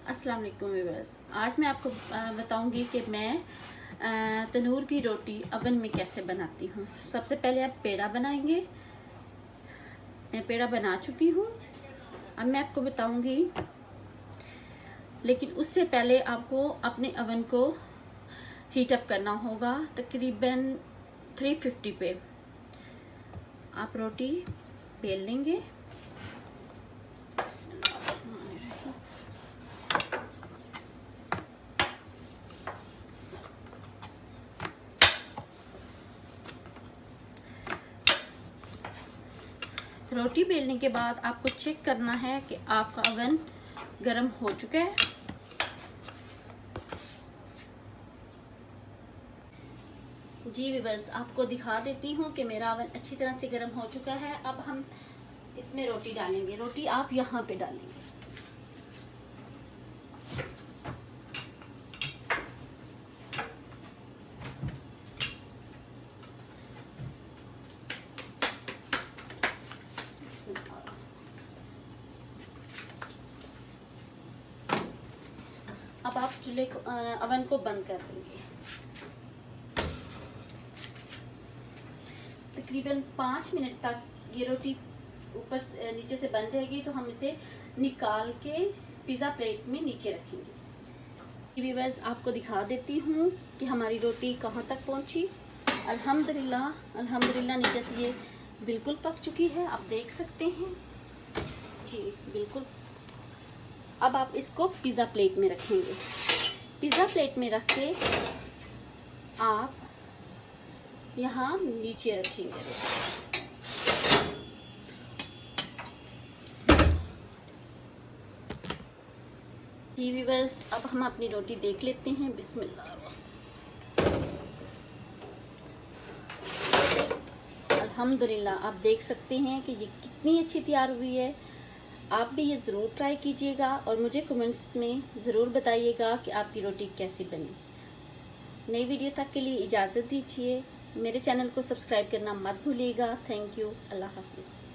अस्सलाम वालेकुम व्यूअर्स। आज मैं आपको बताऊंगी कि मैं तंदूर की रोटी अवन में कैसे बनाती हूँ। सबसे पहले आप पेड़ा बनाएंगे। मैं पेड़ा बना चुकी हूँ, अब मैं आपको बताऊंगी। लेकिन उससे पहले आपको अपने अवन को हीट अप करना होगा। तकरीबन 350 पे आप रोटी बेल लेंगे। रोटी बेलने के बाद आपको चेक करना है कि आपका अवन गर्म हो चुका है। जी व्यूअर्स, आपको दिखा देती हूँ कि मेरा अवन अच्छी तरह से गर्म हो चुका है। अब हम इसमें रोटी डालेंगे। रोटी आप यहाँ पे डालेंगे। अब आप चूल्हे को अवन को बंद कर देंगे। तकरीबन 5 मिनट तक ये रोटी ऊपर नीचे से बन जाएगी, तो हम इसे निकाल के पिज़्ज़ा प्लेट में नीचे रखेंगे। व्यूअर्स, आपको दिखा देती हूँ कि हमारी रोटी कहाँ तक पहुँची। अल्हम्दुलिल्लाह अल्हम्दुलिल्लाह नीचे से ये बिल्कुल पक चुकी है, आप देख सकते हैं जी बिल्कुल। अब आप इसको पिज़्ज़ा प्लेट में रखेंगे। पिज़्ज़ा प्लेट में रख के आप यहाँ नीचे रखेंगे। जी व्यूअर्स, अब हम अपनी रोटी देख लेते हैं। बिस्मिल्लाह। अल्हम्दुलिल्लाह, आप देख सकते हैं कि ये कितनी अच्छी तैयार हुई है। आप भी ये ज़रूर ट्राई कीजिएगा और मुझे कमेंट्स में ज़रूर बताइएगा कि आपकी रोटी कैसी बनी। नई वीडियो तक के लिए इजाज़त दीजिए। मेरे चैनल को सब्सक्राइब करना मत भूलिएगा। Thank you. अल्लाह हाफिज़।